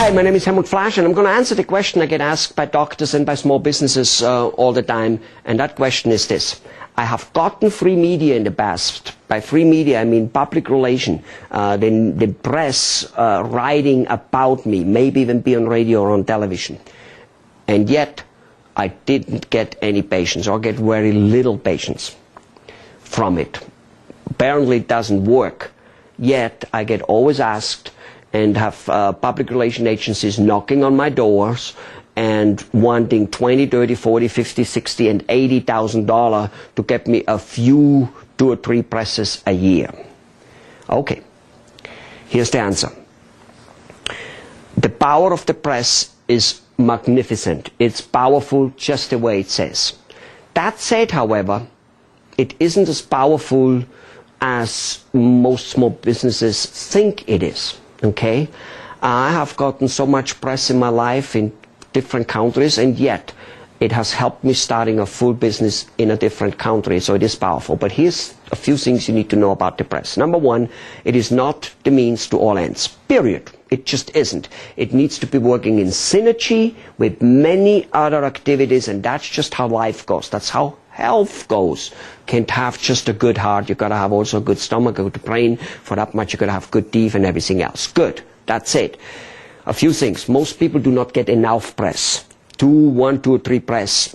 Hi, my name is Helmut Flasch, and I'm going to answer the question I get asked by doctors and by small businesses all the time, and that question is this. I have gotten free media in the past. By free media, I mean public relation, the press writing about me, maybe even be on radio or on television. And yet, I didn't get any patients, or get very little patients from it. Apparently it doesn't work. Yet, I get always asked and have public relation agencies knocking on my doors and wanting $20, $30, $40, $50, $60, and $80,000 to get me a few, 2 or 3 presses a year. Okay, here's the answer. The power of the press is magnificent. It's powerful just the way it says. That said, however, it isn't as powerful as most small businesses think it is. Okay, I have gotten so much press in my life in different countries, and yet it has helped me starting a full business in a different country, so it is powerful. But here's a few things you need to know about the press. Number one, it is not the means to all ends, period. It just isn't. It needs to be working in synergy with many other activities, and that's just how life goes. That's how health goes. Can't have just a good heart, you've got to have also a good stomach, a good brain. For that much, you've got to have good teeth and everything else. Good, that's it. A few things. Most people do not get enough press. 1, 2 or 3 press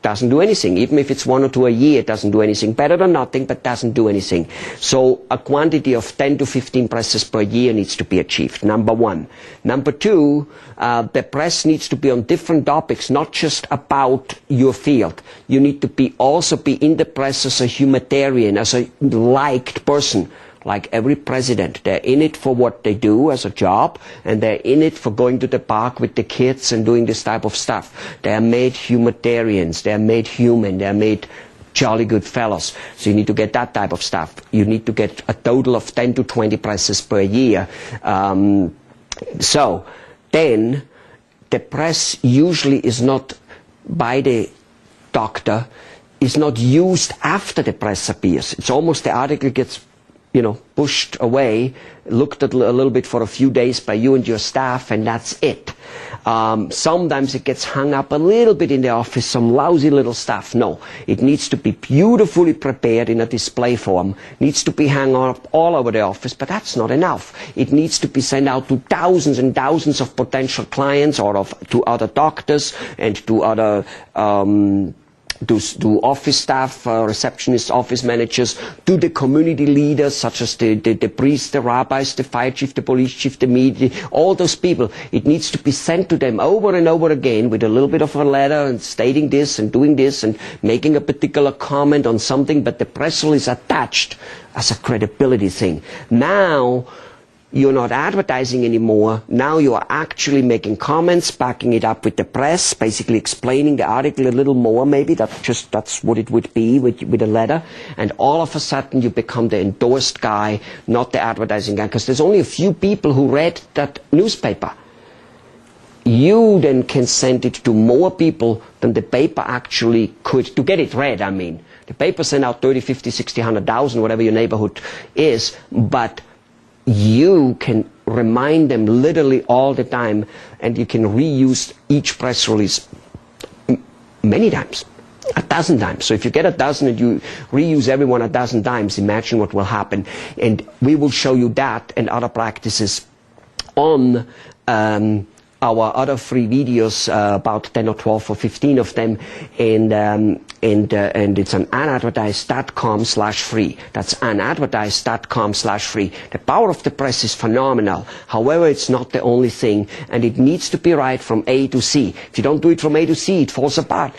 doesn't do anything. Even if it's 1 or 2 a year, it doesn't do anything. Better than nothing, but doesn't do anything. So a quantity of 10 to 15 presses per year needs to be achieved, number one. Number two, the press needs to be on different topics, not just about your field. You need to also be in the press as a humanitarian, as a liked person. Like every president, they're in it for what they do as a job, and they're in it for going to the park with the kids and doing this type of stuff. They're made humanitarians, they're made human, they're made jolly good fellows. So you need to get that type of stuff. You need to get a total of 10 to 20 presses per year. So then the press usually is not by the doctor, is not used after the press appears. It's almost the article gets pushed away, looked at a little bit for a few days by you and your staff, and that's it. Sometimes it gets hung up a little bit in the office, some lousy little stuff. No, it needs to be beautifully prepared in a display form, needs to be hung up all over the office, but that's not enough. It needs to be sent out to thousands and thousands of potential clients, or to other doctors and to other to office staff, receptionists, office managers, to the community leaders such as the priests, the rabbis, the fire chief, the police chief, the media, all those people. It needs to be sent to them over and over again with a little bit of a letter and stating this and doing this and making a particular comment on something, but the press release is attached as a credibility thing. Now, you're not advertising anymore. Now you are actually making comments, backing it up with the press, basically explaining the article a little more maybe. That's what it would be with a letter. And all of a sudden you become the endorsed guy, not the advertising guy, because there's only a few people who read that newspaper. You then can send it to more people than the paper actually could, to get it read, I mean. The paper sent out 30, 50, 60, 100,000, whatever your neighborhood is, but you can remind them literally all the time, and you can reuse each press release many times, 1,000 times. So if you get 1,000 and you reuse everyone 1,000 times, imagine what will happen. And we will show you that and other practices on our other free videos, about 10 or 12 or 15 of them, and it's on unadvertised.com/free. That's unadvertised.com/free. The power of the press is phenomenal. However, it's not the only thing, and it needs to be right from A to C. If you don't do it from A to C, it falls apart.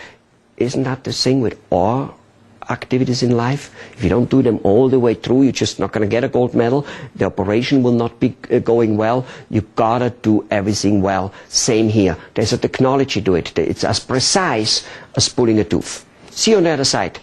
Isn't that the thing with all activities in life? If you don't do them all the way through, you're just not going to get a gold medal. The operation will not be going well. You gotta do everything well. Same here. There's a technology to it. It's as precise as pulling a tooth. See you on the other side.